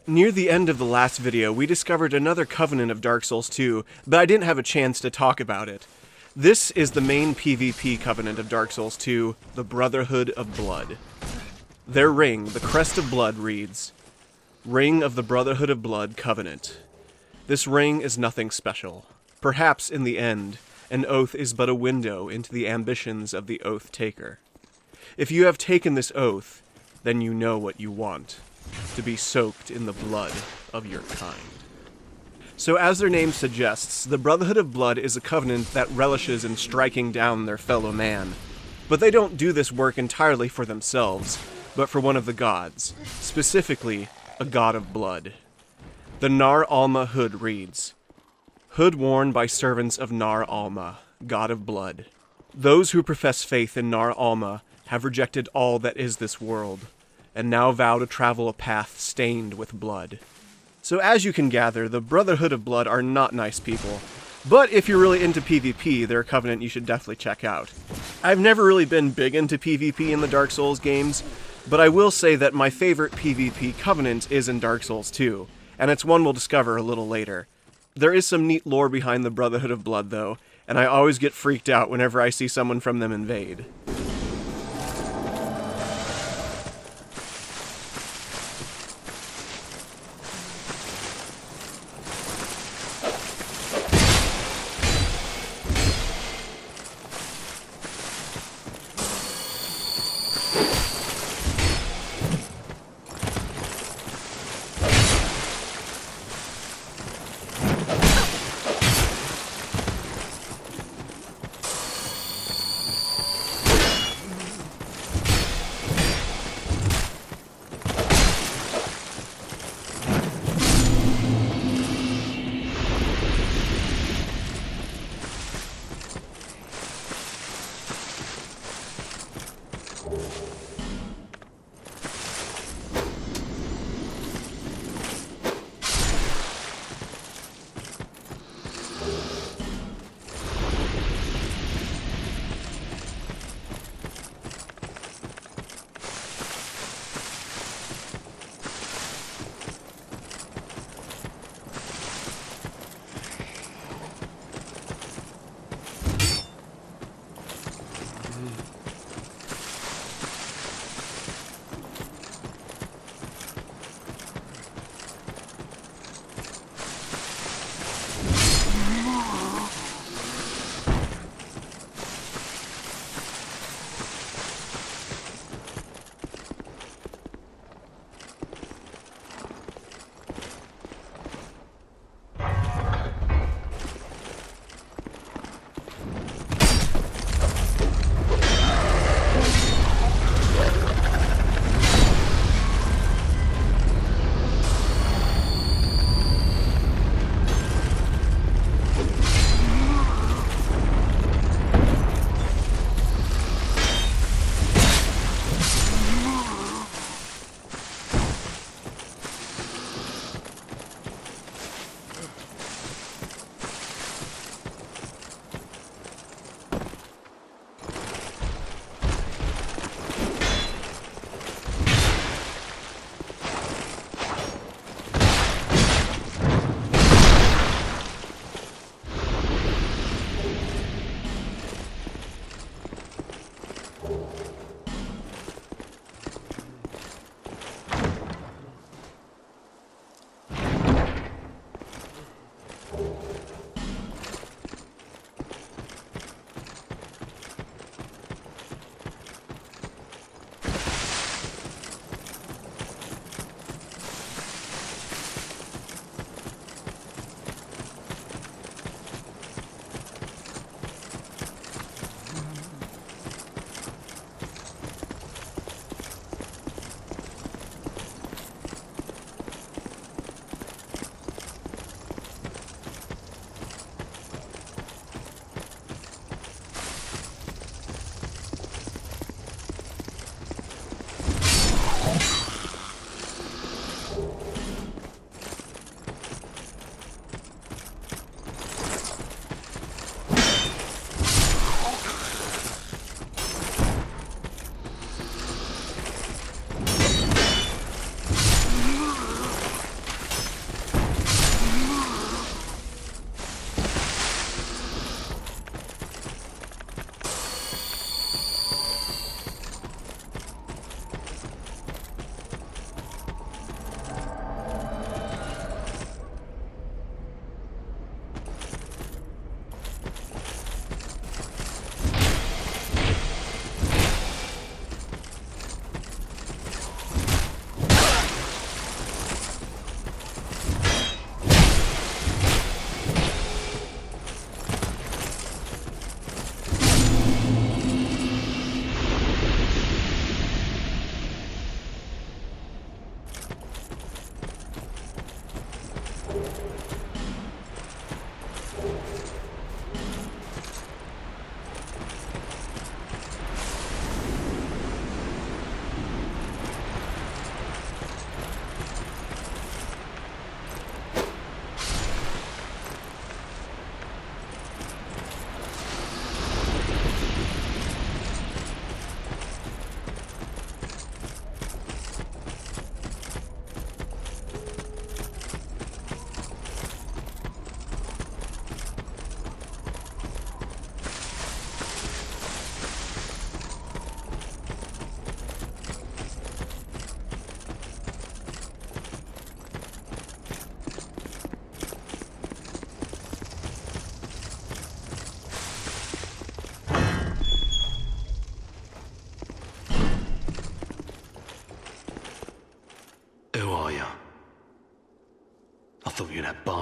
Near the end of the last video, we discovered another covenant of Dark Souls 2, but I didn't have a chance to talk about it. This is the main PvP covenant of Dark Souls 2, the Brotherhood of Blood. Their ring, the Crest of Blood, reads, Ring of the Brotherhood of Blood Covenant. This ring is nothing special. Perhaps, in the end, an oath is but a window into the ambitions of the oath taker. If you have taken this oath, then you know what you want. To be soaked in the blood of your kind. So as their name suggests, the Brotherhood of Blood is a covenant that relishes in striking down their fellow man. But they don't do this work entirely for themselves, but for one of the gods, specifically a god of blood. The Nar Alma hood reads, Hood worn by servants of Nar Alma, god of blood. Those who profess faith in Nar Alma have rejected all that is this world, and now vow to travel a path stained with blood. So as you can gather, the Brotherhood of Blood are not nice people, but if you're really into PvP, they're a covenant you should definitely check out. I've never really been big into PvP in the Dark Souls games, but I will say that my favorite PvP covenant is in Dark Souls 2, and it's one we'll discover a little later. There is some neat lore behind the Brotherhood of Blood though, and I always get freaked out whenever I see someone from them invade.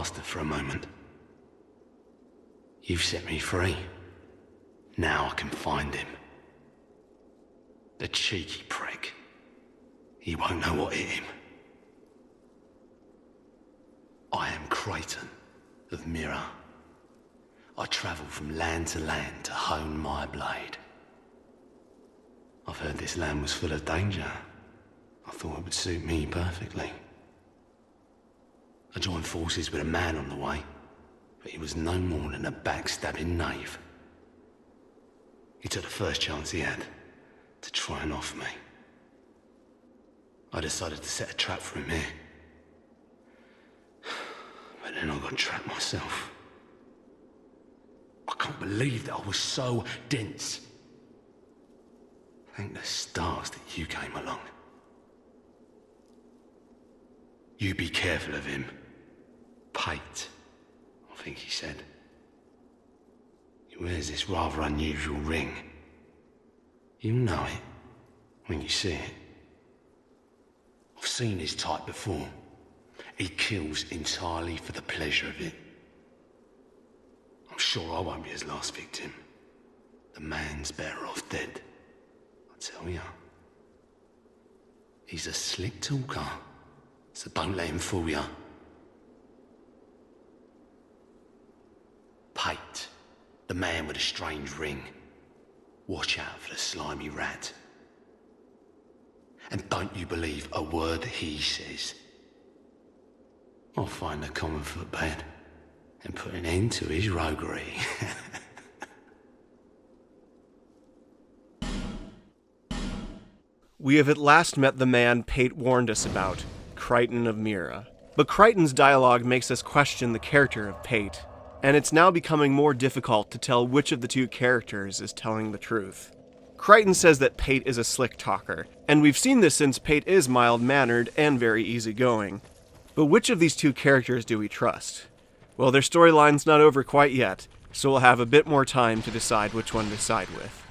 bastard for a moment. You've set me free. Now I can find him. The cheeky prick. He won't know what hit him. I am Creighton of Mirror. I travel from land to land to hone my blade. I've heard this land was full of danger. I thought it would suit me perfectly. I joined forces with a man on the way, but he was no more than a backstabbing knave. He took the first chance he had to try and off me. I decided to set a trap for him here. But then I got trapped myself. I can't believe that I was so dense. Thank the stars that you came along. You be careful of him. Pate, I think he said. He wears this rather unusual ring. You'll know it when you see it. I've seen his type before. He kills entirely for the pleasure of it. I'm sure I won't be his last victim. The man's better off dead, I tell ya. He's a slick talker, so don't let him fool ya. Pate, the man with a strange ring. Watch out for the slimy rat. And don't you believe a word he says. I'll find a common footbed and put an end to his roguery. We have at last met the man Pate warned us about, Creighton of Mira. But Creighton's dialogue makes us question the character of Pate, and it's now becoming more difficult to tell which of the two characters is telling the truth. Creighton says that Pate is a slick talker, and we've seen this since Pate is mild-mannered and very easygoing. But which of these two characters do we trust? Well, their storyline's not over quite yet, so we'll have a bit more time to decide which one to side with.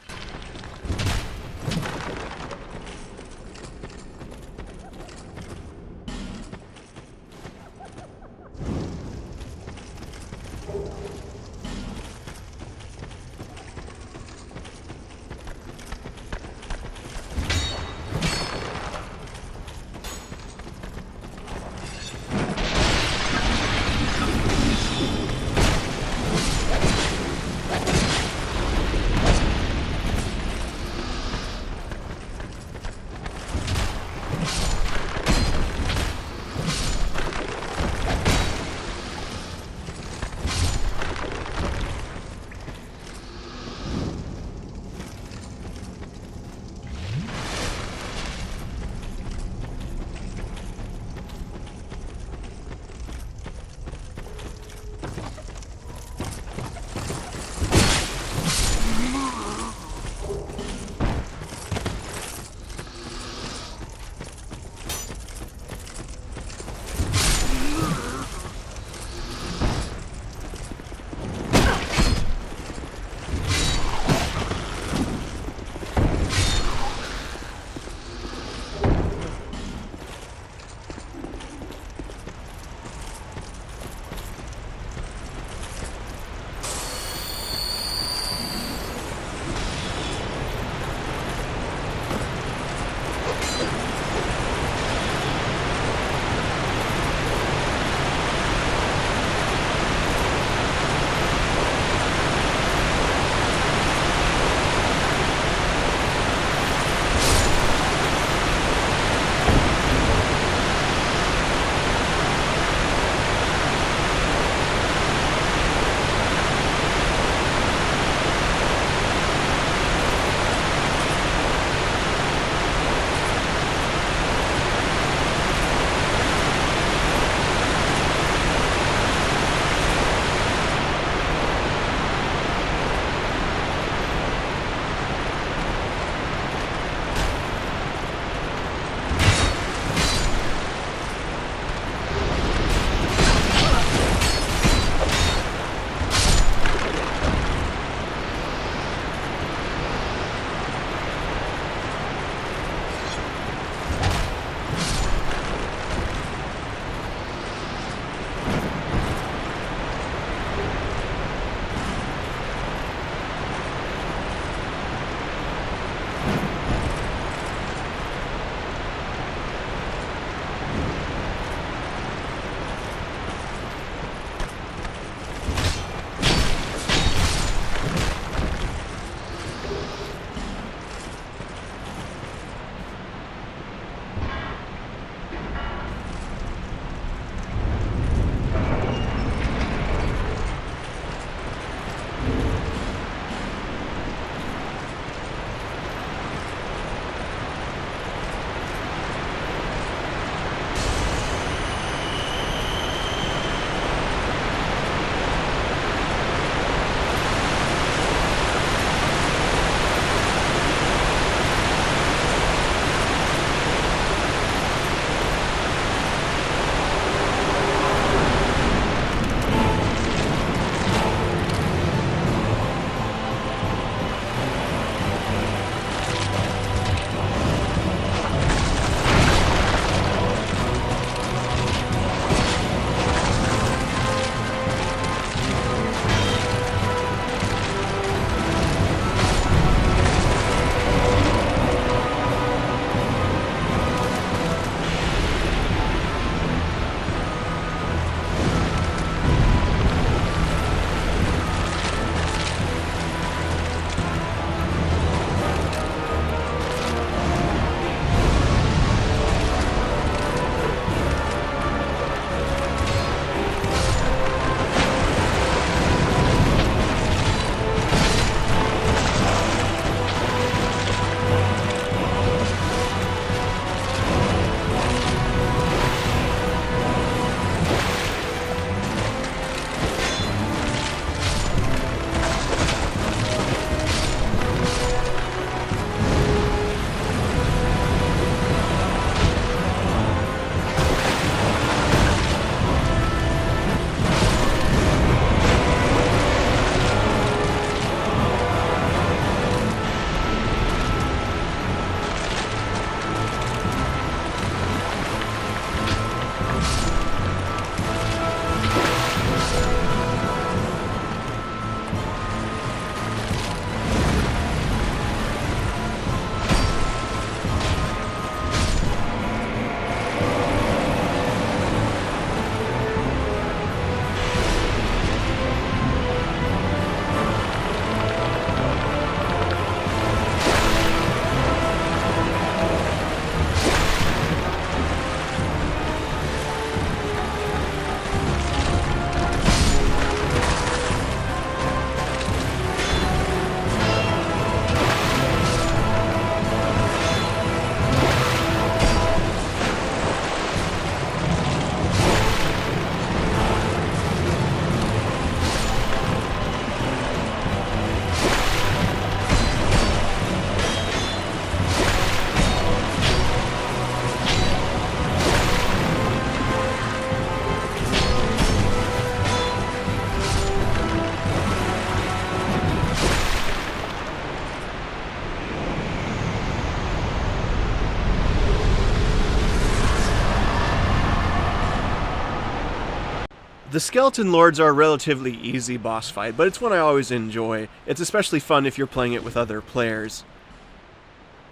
The Skeleton Lords are a relatively easy boss fight, but it's one I always enjoy. It's especially fun if you're playing it with other players.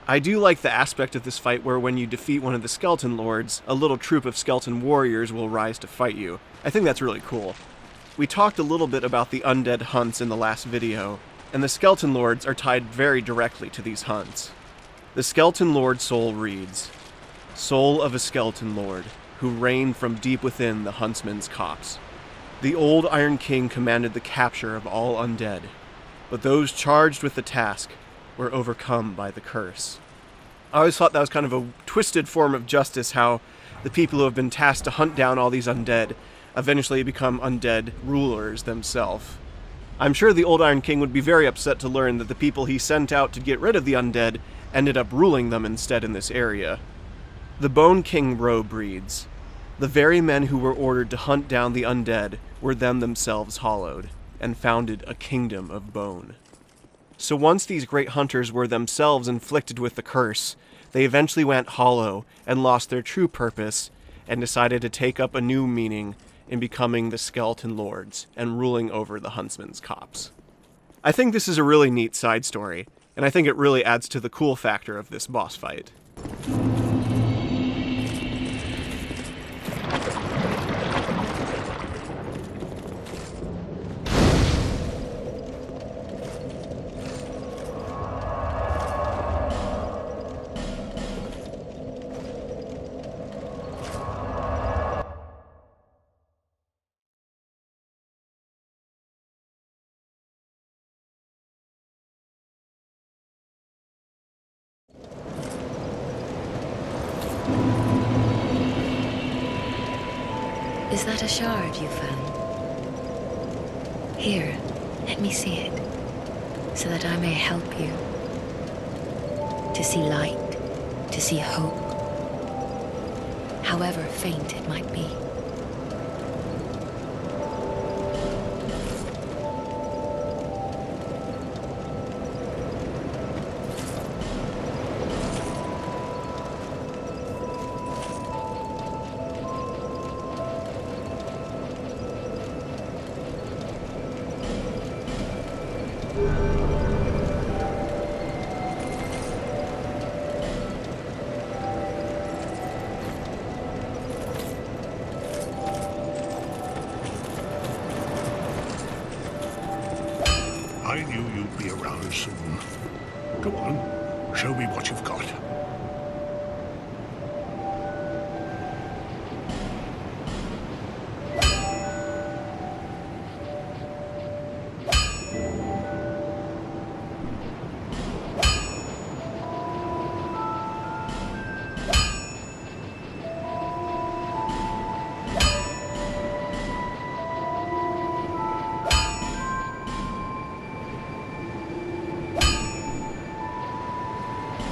I do like the aspect of this fight where when you defeat one of the Skeleton Lords, a little troop of skeleton warriors will rise to fight you. I think that's really cool. We talked a little bit about the undead hunts in the last video, and the Skeleton Lords are tied very directly to these hunts. The Skeleton Lord soul reads, "Soul of a Skeleton Lord, who reigned from deep within the Huntsman's Copse. The old Iron King commanded the capture of all undead, but those charged with the task were overcome by the curse." I always thought that was kind of a twisted form of justice, how the people who have been tasked to hunt down all these undead eventually become undead rulers themselves. I'm sure the old Iron King would be very upset to learn that the people he sent out to get rid of the undead ended up ruling them instead in this area. The Bone King robe reads, "The very men who were ordered to hunt down the undead were them themselves hollowed, and founded a kingdom of bone." So once these great hunters were themselves inflicted with the curse, they eventually went hollow and lost their true purpose, and decided to take up a new meaning in becoming the Skeleton Lords and ruling over the Huntsman's Copse. I think this is a really neat side story, and I think it really adds to the cool factor of this boss fight. Is that a shard you found? Here, let me see it, so that I may help you. To see light, to see hope, however faint it might be. I knew you'd be around soon. Come on, show me what you've got.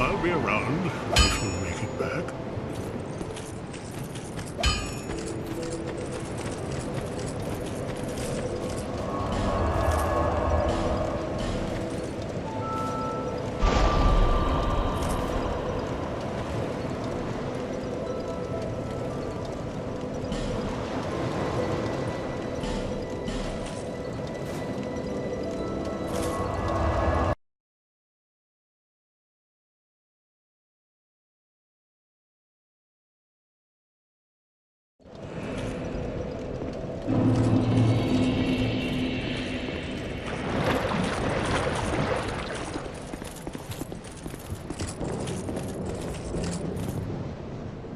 I'll be around if you make it back.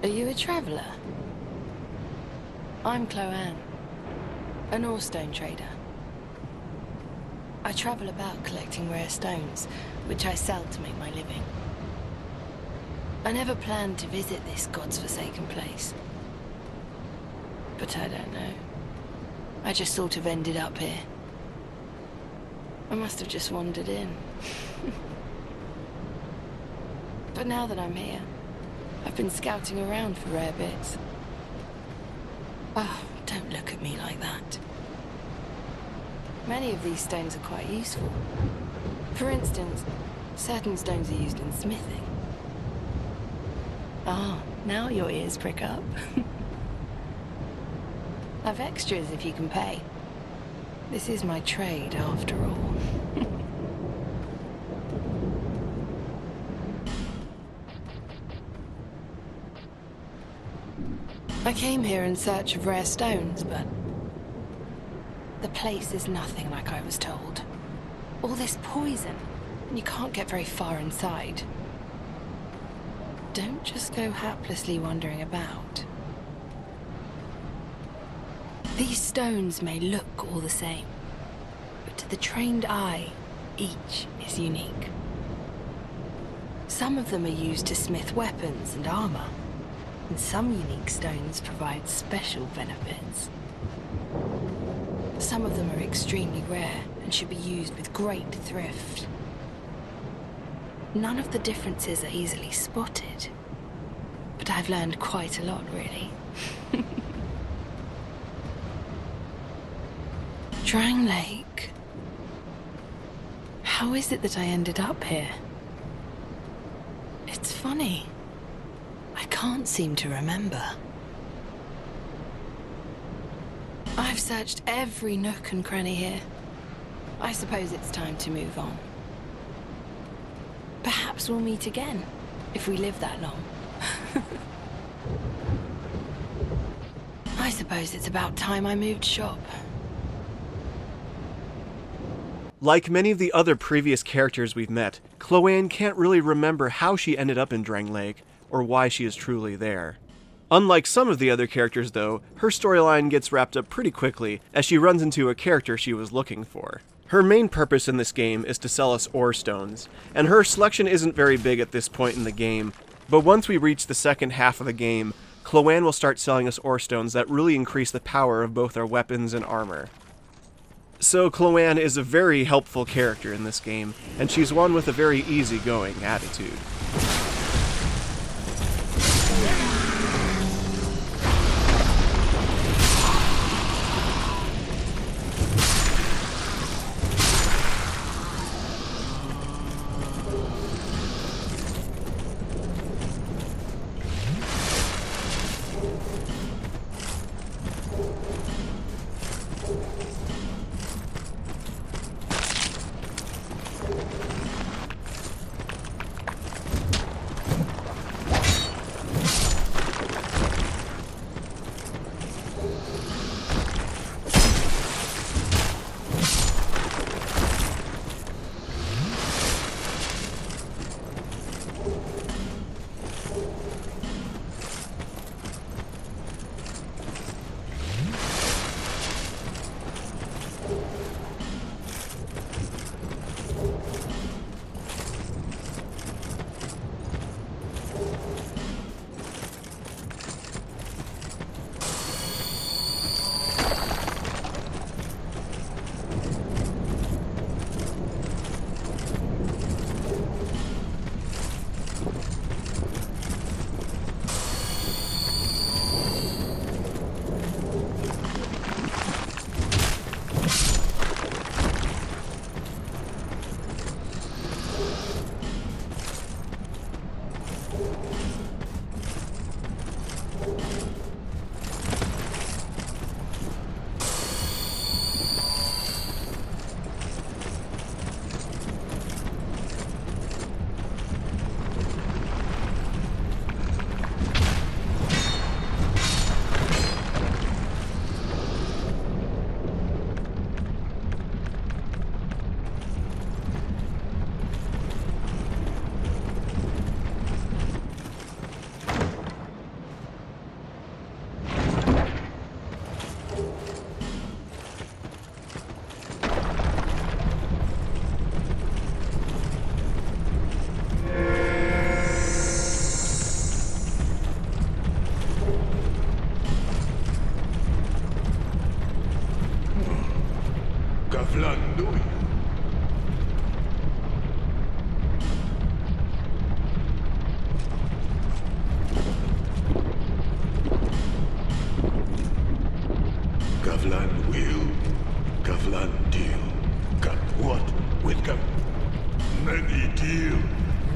Are you a traveller? I'm Chloanne, an Orestone trader. I travel about collecting rare stones, which I sell to make my living. I never planned to visit this God's forsaken place. But I don't know. I just sort of ended up here. I must have just wandered in. But now that I'm here, I've been scouting around for rare bits. Oh, don't look at me like that. Many of these stones are quite useful. For instance, certain stones are used in smithing. Ah, now your ears prick up. Have extras if you can pay. This is my trade, after all. I came here in search of rare stones, but the place is nothing like I was told. All this poison, and you can't get very far inside. Don't just go haplessly wandering about. These stones may look all the same, but to the trained eye, each is unique. Some of them are used to smith weapons and armor, and some unique stones provide special benefits. Some of them are extremely rare and should be used with great thrift. None of the differences are easily spotted, but I've learned quite a lot, really. Drang Lake. How is it that I ended up here? It's funny. I can't seem to remember. I've searched every nook and cranny here. I suppose it's time to move on. Perhaps we'll meet again, if we live that long. I suppose it's about time I moved shop. Like many of the other previous characters we've met, Chloanne can't really remember how she ended up in Drang Lake, or why she is truly there. Unlike some of the other characters though, her storyline gets wrapped up pretty quickly as she runs into a character she was looking for. Her main purpose in this game is to sell us ore stones, and her selection isn't very big at this point in the game, but once we reach the second half of the game, Chloanne will start selling us ore stones that really increase the power of both our weapons and armor. So Chloanne is a very helpful character in this game, and she's one with a very easygoing attitude.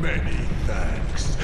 Many thanks.